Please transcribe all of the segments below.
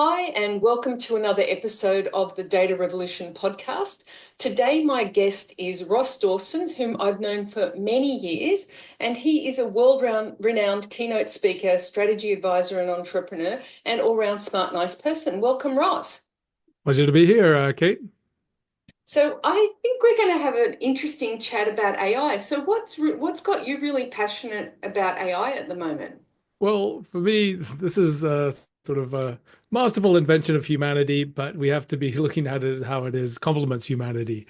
Hi, and welcome to another episode of the Data Revolution podcast. Today, my guest is Ross Dawson, whom I've known for many years, and he is a world-renowned keynote speaker, strategy advisor, and entrepreneur, and all-round smart, nice person. Welcome, Ross. Pleasure to be here, Kate. So I think we're going to have an interesting chat about AI. So what's got you really passionate about AI at the moment? Well, for me, this is sort of a masterful invention of humanity, but we have to be looking at it how it is complements humanity.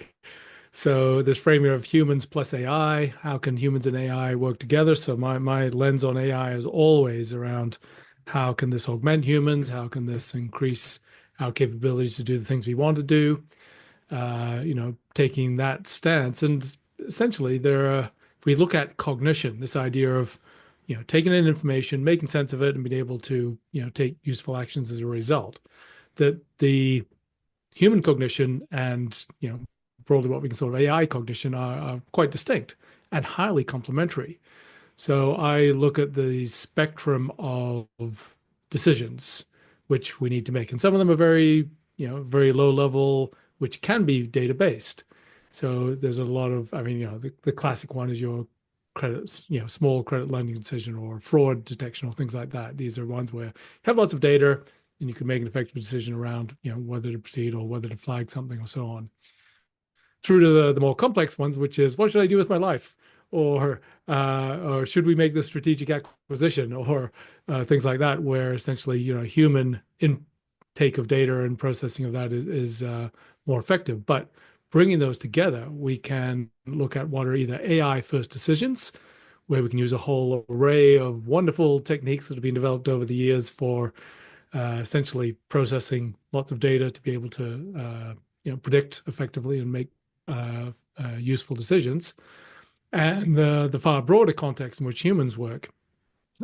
So this framing of humans plus AI, how can humans and AI work together? So my lens on AI is always around how can this augment humans? How can this increase our capabilities to do the things we want to do? Taking that stance. And essentially, if we look at cognition, this idea of, taking in information, making sense of it, and being able to, take useful actions as a result, that the human cognition and, broadly what we can sort of AI cognition are quite distinct and highly complementary. So I look at the spectrum of decisions which we need to make, and some of them are very, very low level, which can be data based. So there's a lot of, the classic one is your credit, small credit lending decision or fraud detection or things like that. These are ones where you have lots of data and you can make an effective decision around, whether to proceed or whether to flag something or so on. Through to the more complex ones, which is what should I do with my life? Or should we make this strategic acquisition or things like that, where essentially, human intake of data and processing of that is more effective. But bringing those together, we can look at what are either AI first decisions, where we can use a whole array of wonderful techniques that have been developed over the years for essentially processing lots of data to be able to predict effectively and make useful decisions, and the far broader context in which humans work,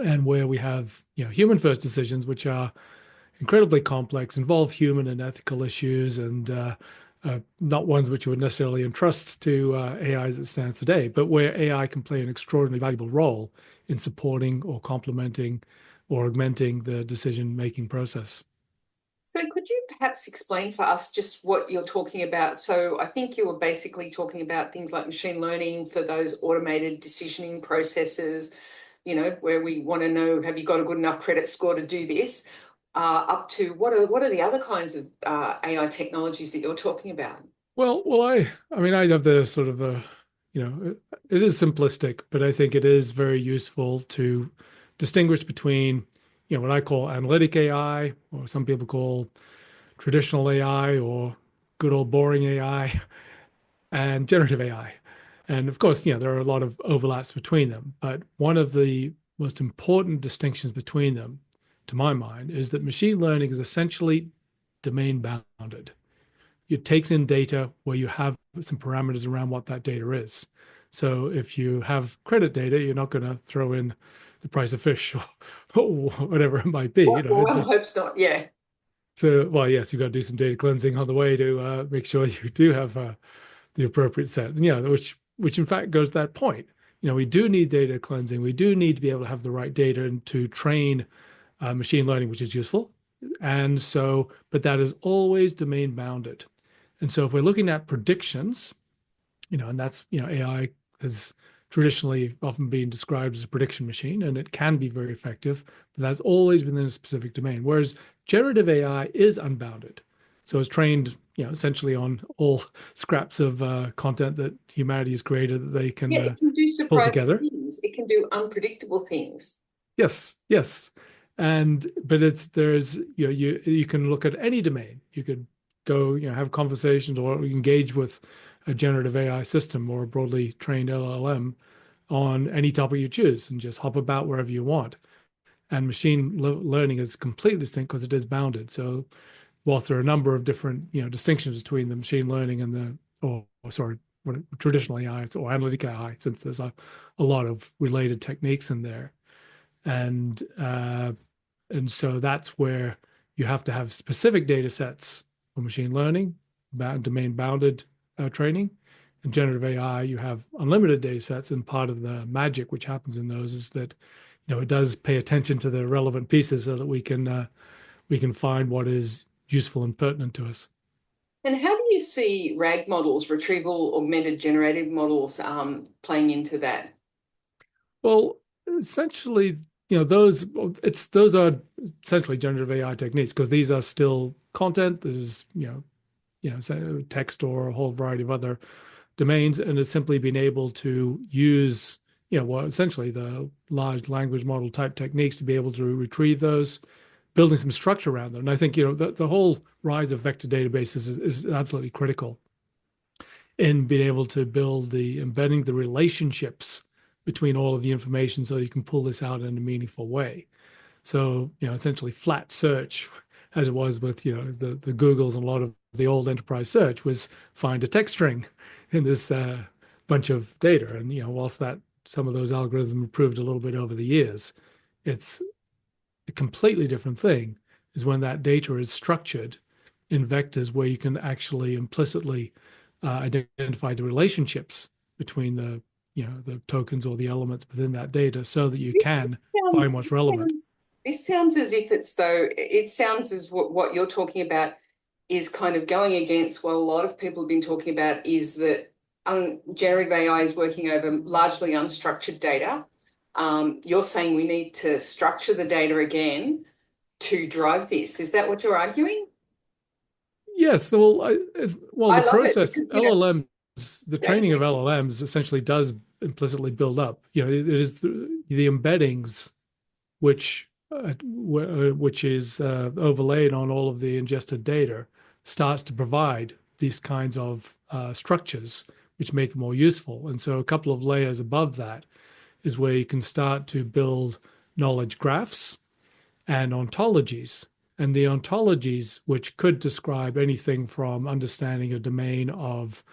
and where we have human first decisions, which are incredibly complex, involve human and ethical issues, and not ones which you would necessarily entrust to AI as it stands today, but where AI can play an extraordinarily valuable role in supporting or complementing or augmenting the decision-making process. So could you perhaps explain for us just what you're talking about? So I think you were basically talking about things like machine learning for those automated decisioning processes, where we want to know, have you got a good enough credit score to do this? Up to what are the other kinds of AI technologies that you're talking about? I have the sort of it is simplistic, but I think it is very useful to distinguish between, what I call analytic AI, or some people call traditional AI, or good old boring AI, and generative AI. And of course, there are a lot of overlaps between them. But one of the most important distinctions between them, to my mind, is that machine learning is essentially domain bounded. It takes in data where you have some parameters around what that data is. So if you have credit data, you're not going to throw in the price of fish or whatever it might be. Well, I hope not. Yeah. So, well, yes, you've got to do some data cleansing on the way to make sure you do have the appropriate set. Which in fact goes to that point. We do need data cleansing. We do need to be able to have the right data to train machine learning, which is useful. And so, but that is always domain bounded. And so if we're looking at predictions, and that's, AI has traditionally often been described as a prediction machine, and it can be very effective, but that's always within a specific domain. Whereas generative AI is unbounded. So it's trained, essentially on all scraps of content that humanity has created that they can Yeah, it can do pull surprising together. things. It can do unpredictable things. Yes, yes. But there's, you can look at any domain. You could go, have conversations or engage with a generative AI system or a broadly trained LLM on any topic you choose and just hop about wherever you want. And machine learning is completely distinct because it is bounded. So whilst there are a number of different, distinctions between the machine learning and what traditional AI or analytic AI, since there's a lot of related techniques in there. And so that's where you have to have specific data sets for machine learning, domain bounded training. In generative AI, you have unlimited data sets, and part of the magic which happens in those is that it does pay attention to the relevant pieces so that we can we can find what is useful and pertinent to us. And how do you see RAG models, retrieval augmented generative models, playing into that? Well, essentially, those are essentially generative AI techniques because these are still content. There's say text or a whole variety of other domains, and it's simply being able to use essentially the large language model type techniques to be able to retrieve those, building some structure around them. And I think the whole rise of vector databases is absolutely critical in being able to build embedding the relationships between all of the information so you can pull this out in a meaningful way. So, essentially flat search, as it was with, the Googles and a lot of the old enterprise search, was find a text string in this bunch of data. And, whilst that some of those algorithms improved a little bit over the years, it's a completely different thing is when that data is structured in vectors where you can actually implicitly identify the relationships between the tokens or the elements within that data so that you can find what's relevant. This sounds as if it sounds as what you're talking about is kind of going against what a lot of people have been talking about is that generative AI is working over largely unstructured data. You're saying we need to structure the data again to drive this. Is that what you're arguing? Yes. Well, I the love it process because, LLMs, the training of LLMs essentially does implicitly build up. It is the embeddings which is overlaid on all of the ingested data starts to provide these kinds of structures which make it more useful. And so a couple of layers above that is where you can start to build knowledge graphs and ontologies. And the ontologies, which could describe anything from understanding a domain of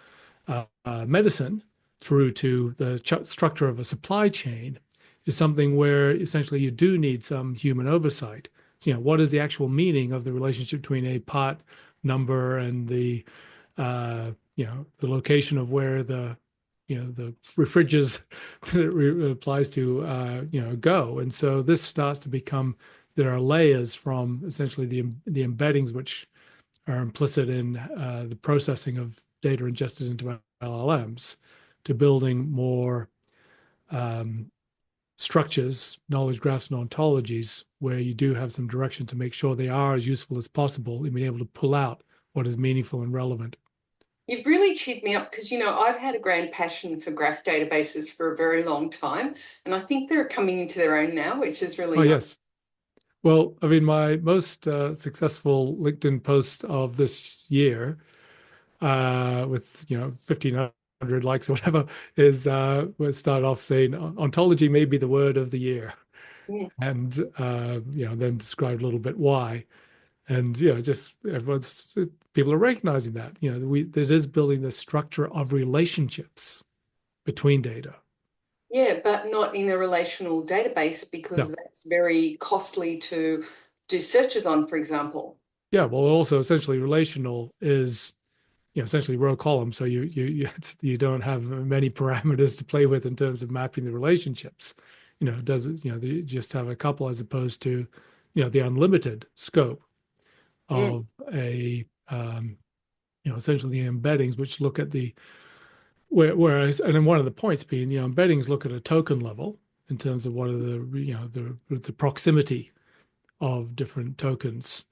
medicine through to the structure of a supply chain, is something where essentially you do need some human oversight. So, what is the actual meaning of the relationship between a part number and the location of where the refrigerants applies to go. And so this starts to become, there are layers from essentially the embeddings which are implicit in the processing of data ingested into LLMs to building more structures, knowledge graphs, and ontologies where you do have some direction to make sure they are as useful as possible in being able to pull out what is meaningful and relevant. You've really cheered me up because, I've had a grand passion for graph databases for a very long time, and I think they're coming into their own now, which is really Oh, nice. yes. Well, I mean, my most successful LinkedIn post of this year, with 1,500 likes or whatever, is we start off saying ontology may be the word of the year, and then described a little bit why, and just people are recognizing that it is building the structure of relationships between data. Yeah, but not in a relational database because No. that's very costly to do searches on, for example. Yeah, well, also essentially relational is essentially row column. So you don't have many parameters to play with in terms of mapping the relationships. Does it, you just have a couple as opposed to, the unlimited scope of a, essentially the embeddings, which look at whereas, and then one of the points being, embeddings look at a token level in terms of what are the proximity of different tokens,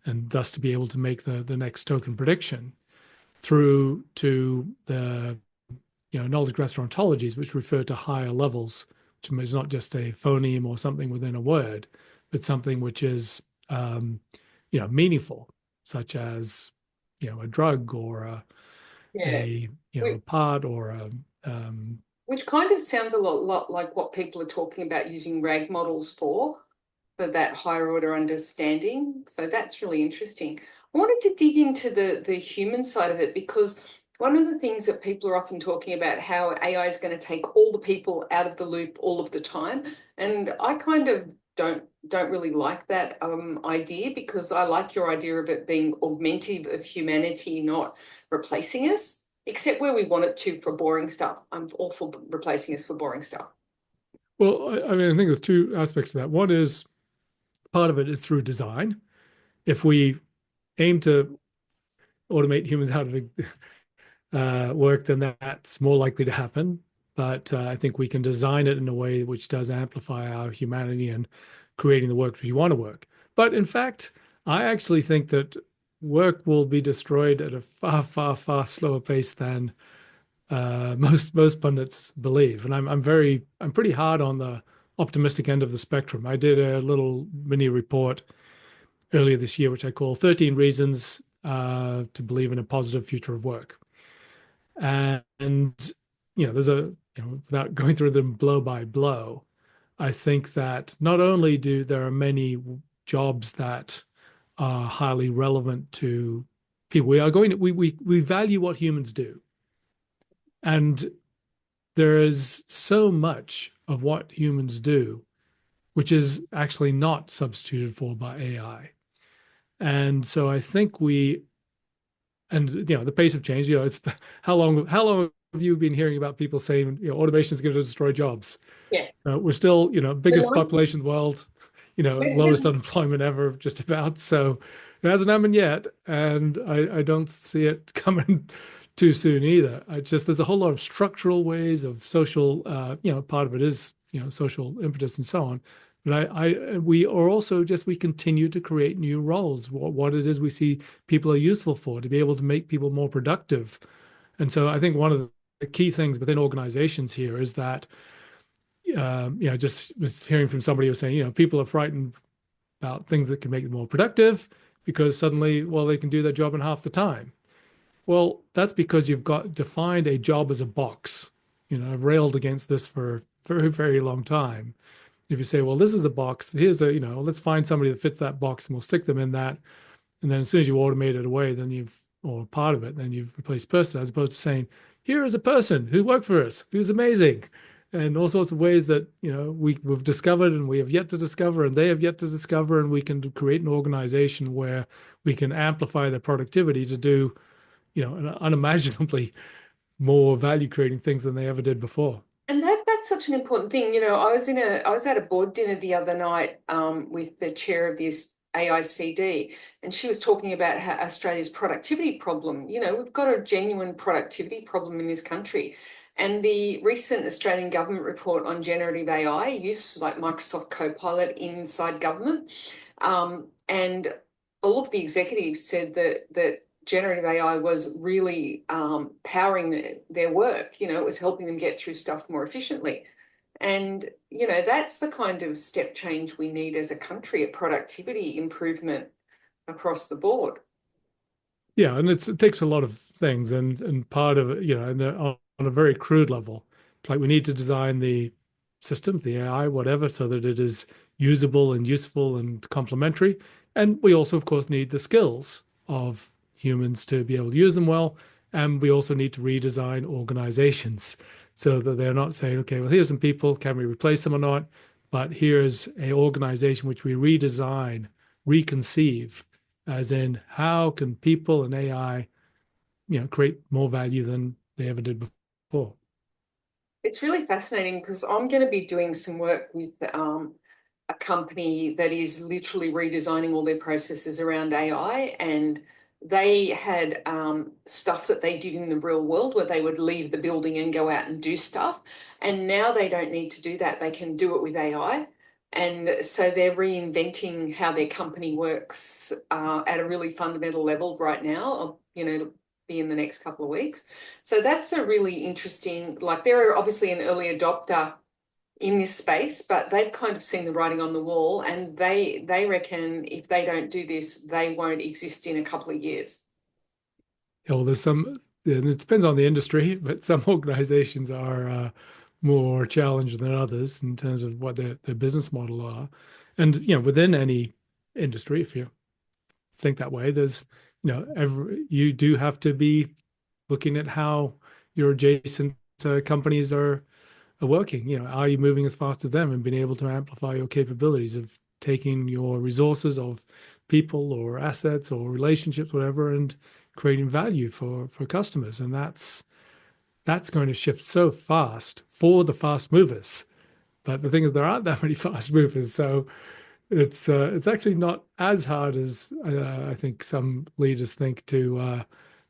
and thus to be able to make the next token prediction through to the knowledge graphs ontologies, which refer to higher levels, which is not just a phoneme or something within a word, but something which is meaningful, such as a drug or a part or a which kind of sounds a lot like what people are talking about using RAG models for that higher order understanding. So that's really interesting. I wanted to dig into the human side of it because one of the things that people are often talking about how AI is going to take all the people out of the loop all of the time, and I kind of don't really like that idea because I like your idea of it being augmentative of humanity, not replacing us, except where we want it to for boring stuff. I'm all for replacing us for boring stuff. Well, I mean, I think there's two aspects to that. One is part of it is through design. if we aim to automate humans out of work, then that's more likely to happen. But I think we can design it in a way which does amplify our humanity and creating the work we want to work. But in fact, I actually think that work will be destroyed at a far, far, far slower pace than most pundits believe. And I'm pretty hard on the optimistic end of the spectrum. I did a little mini report earlier this year, which I call 13 Reasons to Believe in a Positive Future of Work. And, there's without going through them blow by blow, I think that not only do there are many jobs that are highly relevant to people, we value what humans do. And there is so much of what humans do, which is actually not substituted for by AI. And so I think the pace of change, it's how long have you been hearing about people saying, automation is going to destroy jobs? Yeah. So we're still, The biggest one- population in the world, lowest unemployment ever, just about. So it hasn't happened yet. And I don't see it coming too soon either. There's a whole lot of structural ways of social, part of it is, social impetus and so on. But we continue to create new roles, what it is we see people are useful for, to be able to make people more productive. And so I think one of the key things within organizations here is that, just was hearing from somebody who was saying, people are frightened about things that can make them more productive because suddenly, well, they can do their job in half the time. Well, that's because you've got defined a job as a box. I've railed against this for a very, very long time. If you say, well, this is a box, let's find somebody that fits that box and we'll stick them in that. And then as soon as you automate it away, or part of it, then you've replaced person, as opposed to saying, here is a person who worked for us, who's amazing. And all sorts of ways that, we've discovered and we have yet to discover and they have yet to discover. And we can create an organization where we can amplify their productivity to do, unimaginably more value creating things than they ever did before. And that's such an important thing. I was at a board dinner the other night with the chair of this AICD, and she was talking about how Australia's productivity problem. We've got a genuine productivity problem in this country. And the recent Australian government report on generative AI use, like Microsoft Copilot inside government, and all of the executives said that generative AI was really powering their work. It was helping them get through stuff more efficiently. And, that's the kind of step change we need as a country, a productivity improvement across the board. Yeah, and it takes a lot of things, and part of it, on a very crude level, it's like we need to design the system, the AI, whatever, so that it is usable and useful and complementary. And we also, of course, need the skills of humans to be able to use them well. And we also need to redesign organizations so that they're not saying, okay, well, here's some people, can we replace them or not? But here's an organization which we redesign, reconceive, as in how can people and AI, create more value than they ever did before. It's really fascinating because I'm going to be doing some work with a company that is literally redesigning all their processes around AI. And they had stuff that they did in the real world where they would leave the building and go out and do stuff. And now they don't need to do that. They can do it with AI. And so they're reinventing how their company works at a really fundamental level right now, be in the next couple of weeks. So that's a really interesting, like they're obviously an early adopter in this space, but they've kind of seen the writing on the wall, and they reckon if they don't do this, they won't exist in a couple of years. Yeah, well, and it depends on the industry, but some organizations are more challenged than others in terms of what their business model are. And, within any industry, if you think that way, there's, you do have to be looking at how your adjacent companies are working. Are you moving as fast as them and being able to amplify your capabilities of taking your resources of people or assets or relationships, whatever, and creating value for customers? And that's going to shift so fast for the fast movers. But the thing is, there aren't that many fast movers. So, It's actually not as hard as I think some leaders think to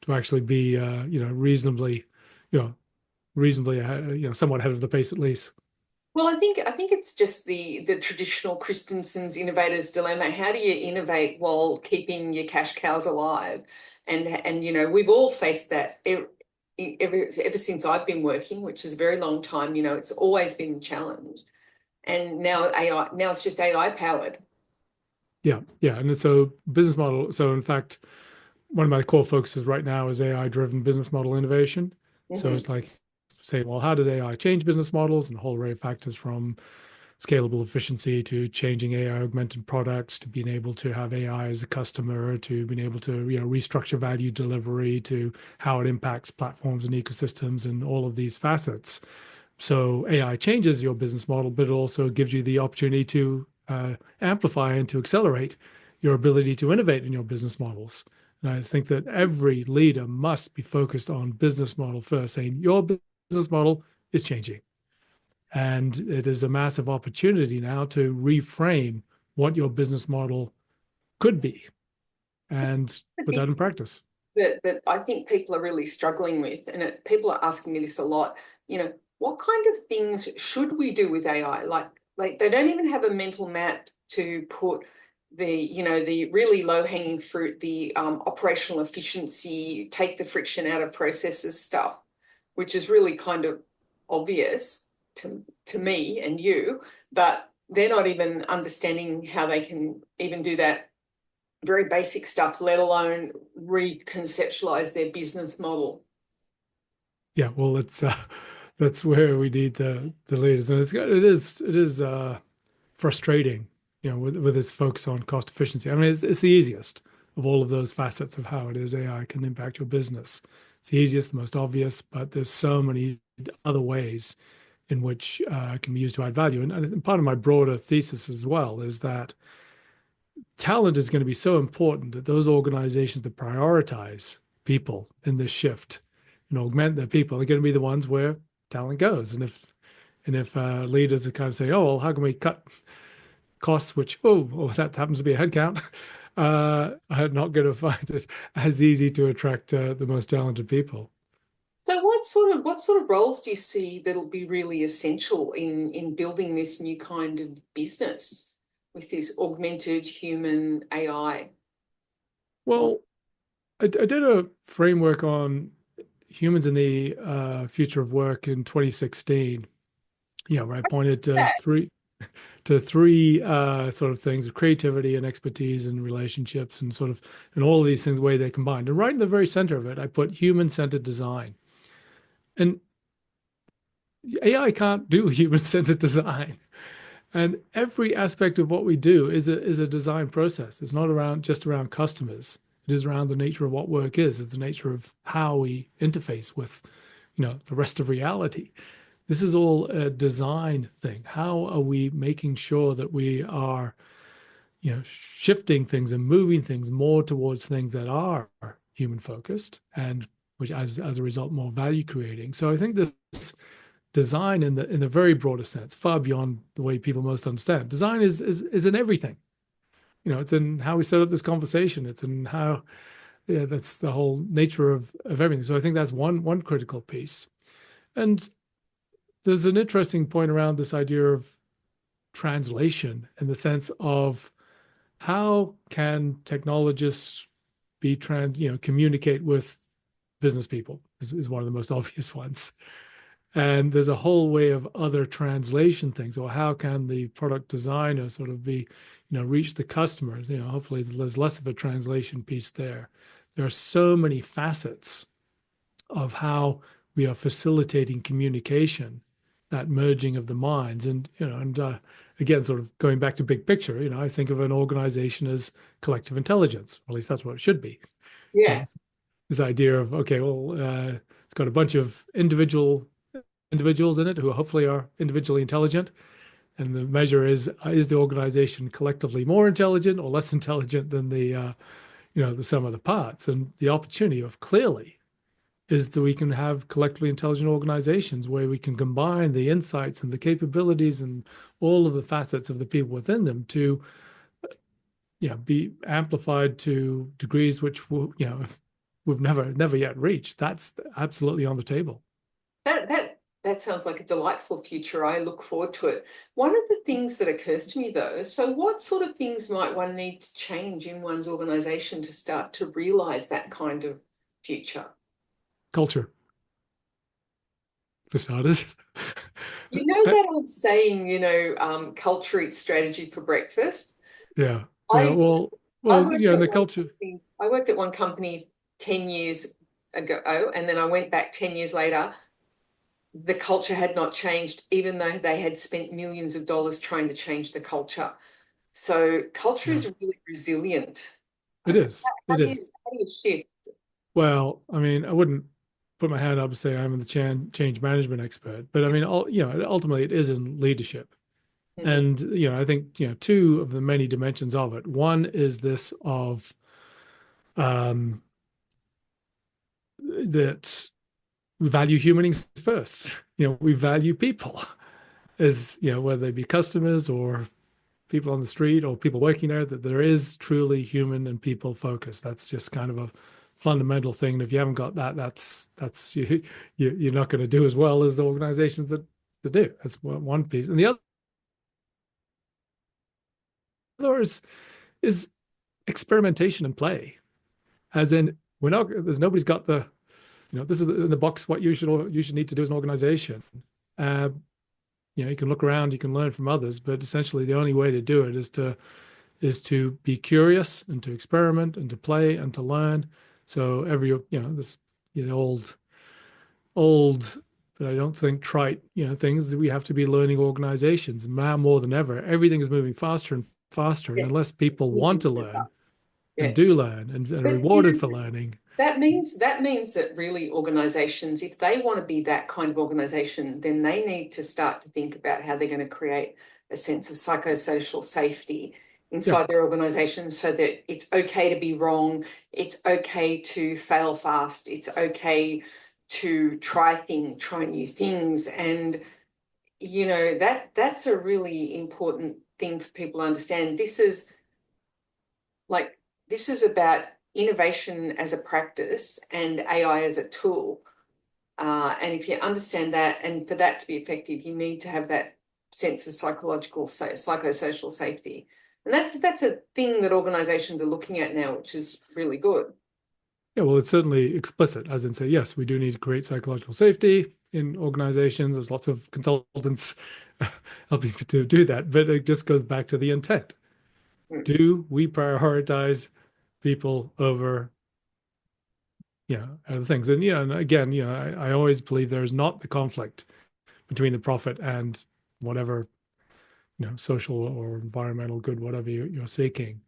actually be reasonably you know reasonably somewhat ahead of the pace at least. Well, I think it's just the traditional Christensen's innovator's dilemma. How do you innovate while keeping your cash cows alive? And we've all faced that ever since I've been working, which is a very long time. It's always been a challenge. And now it's just AI powered. Yeah, yeah, and so business model. So in fact, one of my core focuses right now is AI driven business model innovation. So Hmm. it's like saying, well, how does AI change business models and a whole array of factors from scalable efficiency to changing AI augmented products to being able to have AI as a customer to being able to restructure value delivery to how it impacts platforms and ecosystems and all of these facets. So AI changes your business model, but it also gives you the opportunity to amplify and to accelerate your ability to innovate in your business models. And I think that every leader must be focused on business model first, saying your business model is changing. And it is a massive opportunity now to reframe what your business model could be and The put that thing in practice. that I think people are really struggling with, and people are asking me this a lot, what kind of things should we do with AI? Like they don't even have a mental map to put the really low hanging fruit, the operational efficiency, take the friction out of processes stuff, which is really kind of obvious to me and you, but they're not even understanding how they can even do that very basic stuff, let alone reconceptualize their business model. Yeah, well, it's that's where we need the leaders, and it is frustrating, with this focus on cost efficiency. I mean, it's the easiest of all of those facets of how it is AI can impact your business. It's the easiest, the most obvious, but there's so many other ways in which it can be used to add value. And part of my broader thesis as well is that talent is going to be so important that those organizations that prioritize people in this shift and augment their people are going to be the ones where talent goes. And if leaders are kind of saying, oh, well, how can we cut costs, which, oh, that happens to be a headcount, I'm not going to find it as easy to attract the most talented people. So what sort of roles do you see that'll be really essential in building this new kind of business with this augmented human AI model? Well, I did a framework on humans in the future of work in 2016. Where I pointed to three sort of things of creativity and expertise and relationships and sort of and all of these things the way they combined. And right in the very center of it, I put human-centered design. And AI can't do human-centered design. And every aspect of what we do is a design process. It's not just around customers. It is around the nature of what work is. It's the nature of how we interface with, the rest of reality. This is all a design thing. How are we making sure that we are, shifting things and moving things more towards things that are human focused and which as a result more value creating. So I think this design in the very broadest sense, far beyond the way people most understand. Design is in everything. It's in how we set up this conversation. It's in how, yeah, that's the whole nature of everything. So I think that's one critical piece. And there's an interesting point around this idea of translation in the sense of how can technologists communicate with business people is one of the most obvious ones. And there's a whole way of other translation things. Or how can the product designer sort of reach the customers? Hopefully there's less of a translation piece there. There are so many facets of how we are facilitating communication, that merging of the minds. And again, sort of going back to big picture, I think of an organization as collective intelligence, or at least that's what it should be. Yeah. This idea of, okay, well, it's got a bunch of individuals in it who hopefully are individually intelligent. And the measure is the organization collectively more intelligent or less intelligent than the sum of the parts? And the opportunity of clearly is that we can have collectively intelligent organizations where we can combine the insights and the capabilities and all of the facets of the people within them to be amplified to degrees which we've never yet reached. That's absolutely on the table. That sounds like a delightful future. I look forward to it. One of the things that occurs to me though, so what sort of things might one need to change in one's organization to start to realize that kind of future? Culture, for starters. You know that old saying, culture eats strategy for breakfast. Yeah. Yeah. I I Well, worked at the one culture. company, I worked at one company 10 years ago, and then I went back 10 years later. The culture had not changed, even though they had spent millions of dollars trying to change the culture. So culture Yeah, is really resilient. it So is. It is. how do you shift? Well, I mean, I wouldn't put my hand up and say I'm the change management expert, but I mean, ultimately it is in leadership. Mhm. And, I think, two of the many dimensions of it. One is this of um, that we value humans first. We value people as, whether they be customers or people on the street or people working there, that there is truly human and people focus. That's just kind of a fundamental thing. And if you haven't got that, that's you're not going to do as well as the organizations that do. That's one piece. And the other is experimentation and play. As in, nobody's got this is in the box what you should need to do as an organization. Uh, you can look around, you can learn from others, but essentially the only way to do it is to be curious and to experiment and to play and to learn. So this old, but I don't think trite, things that we have to be learning organizations now more than ever. Everything is moving faster and faster, and Yeah, unless people want to millions of learn us. and Yeah. do learn and are But rewarded for learning. that means that really organizations, if they want to be that kind of organization, then they need to start to think about how they're going to create a sense of psychosocial safety Yeah, inside their organization so that it's okay to be wrong, it's okay to fail fast, it's okay to try new things. And that's a really important thing for people to understand. Like this is about innovation as a practice and AI as a tool. And if you understand that, and for that to be effective, you need to have that sense of psychosocial safety. And that's a thing that organizations are looking at now, which is really good. yeah. Well, it's certainly explicit, as in say, yes, we do need to create psychological safety in organizations. There's lots of consultants helping to do that, but it just goes back to the intent. Mm. Do we prioritize people over other things? And and again, I always believe there's not the conflict between the profit and whatever social or environmental good, whatever you're seeking.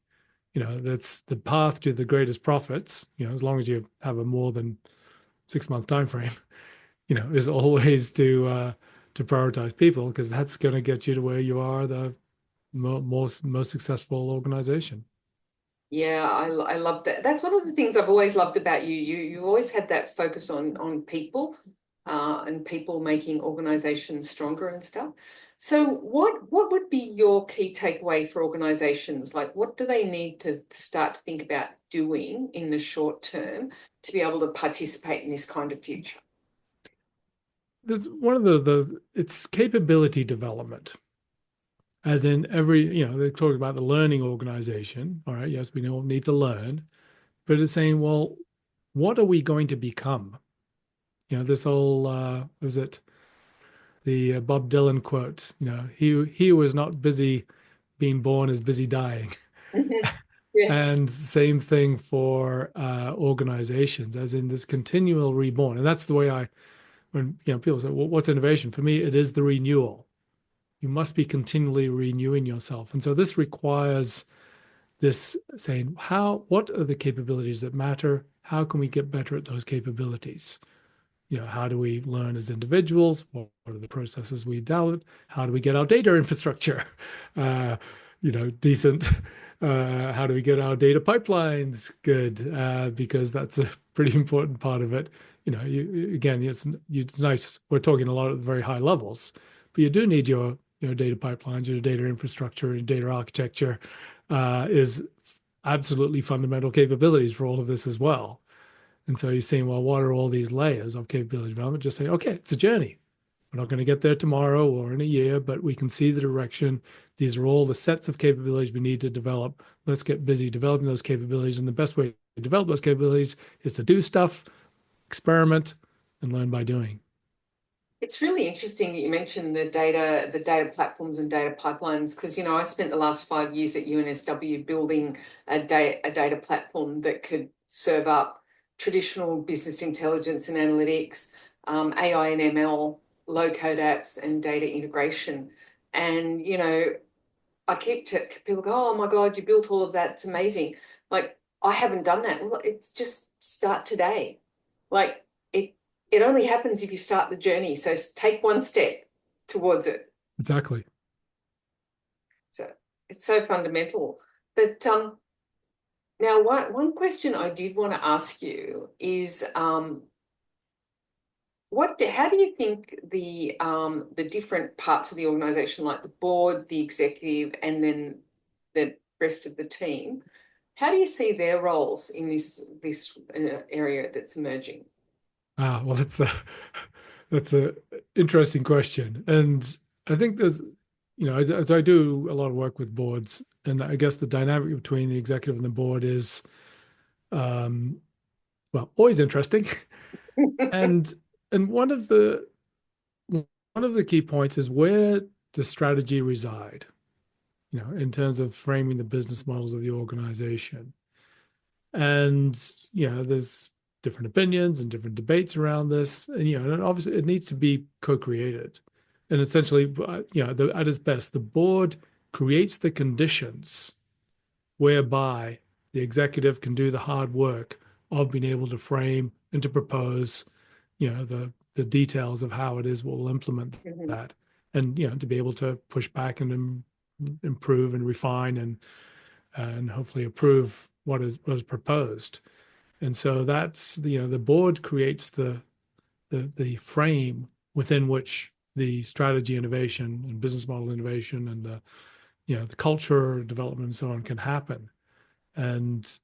That's the path to the greatest profits. As long as you have a more than 6 month time frame, is always to prioritize people, because that's going to get you to where you are the most successful organization. Yeah, I love that. That's one of the things I've always loved about you. You always had that focus on people, and people making organizations stronger and stuff. So what would be your key takeaway for organizations? Like what do they need to start to think about doing in the short term to be able to participate in this kind of future? There's one of the it's capability development, as in every they talk about the learning organization. All right, yes, we all need to learn, but it's saying, well, what are we going to become? This whole was it the Bob Dylan quote? He was not busy being born, is busy dying. Yeah. And same thing for organizations, as in this continual reborn. And that's the way when people say, well, what's innovation? For me, it is the renewal. You must be continually renewing yourself. And so this requires this saying, what are the capabilities that matter? How can we get better at those capabilities? How do we learn as individuals? What are the processes we develop? How do we get our data infrastructure, decent? How do we get our data pipelines good? Because that's a pretty important part of it. Again, it's nice. We're talking a lot at very high levels, but you do need your data pipelines, your data infrastructure, your data architecture, is absolutely fundamental capabilities for all of this as well. And so you're saying, well, what are all these layers of capability development? Just say, okay, it's a journey. We're not going to get there tomorrow or in a year, but we can see the direction. These are all the sets of capabilities we need to develop. Let's get busy developing those capabilities. And the best way to develop those capabilities is to do stuff, experiment, and learn by doing. It's really interesting that you mentioned the data platforms and data pipelines, because, I spent the last 5 years at UNSW building a data platform that could serve up traditional business intelligence and analytics, AI and ML, low-code apps, and data integration. And, I keep people go, oh my God, you built all of that. It's amazing. Like, I haven't done that. Well, it's just start today. Like, it only happens if you start the journey. So take one step towards it. Exactly. So it's so fundamental. But now one question I did want to ask you is how do you think the different parts of the organization, like the board, the executive, and then the rest of the team, how do you see their roles in this area that's emerging? Well, that's a interesting question, and I think there's, as I do a lot of work with boards, and I guess the dynamic between the executive and the board is, well, always interesting, and one of the key points is, where does strategy reside? In terms of framing the business models of the organization, and there's different opinions and different debates around this, and obviously it needs to be co-created. And essentially, at its best, the board creates the conditions whereby the executive can do the hard work of being able to frame and to propose, the details of how it is we'll implement that, and to be able to push back and improve and refine and hopefully approve what was proposed. And so that's the board creates the frame within which the strategy innovation and business model innovation and the culture development and so on can happen. And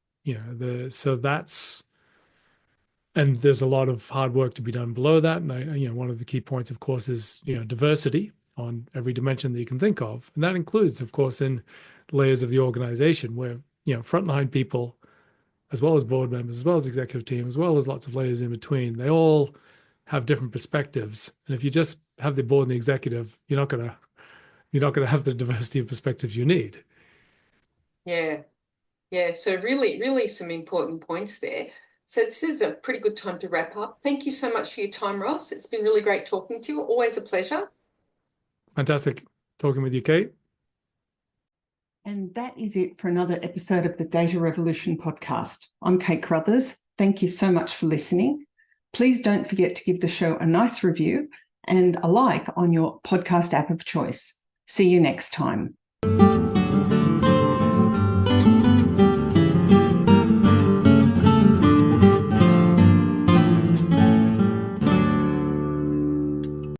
and there's a lot of hard work to be done below that. And one of the key points, of course, is diversity on every dimension that you can think of, and that includes, of course, in layers of the organization where frontline people, as well as board members, as well as executive team, as well as lots of layers in between, they all have different perspectives. And if you just have the board and the executive, you're not gonna have the diversity of perspectives you need. Yeah. So really, really some important points there. So this is a pretty good time to wrap up. Thank you so much for your time, Ross. It's been really great talking to you. Always a pleasure. Fantastic talking with you, Kate. And that is it for another episode of the Data Revolution podcast. I'm Kate Crothers. Thank you so much for listening. Please don't forget to give the show a nice review and a like on your podcast app of choice. See you next time.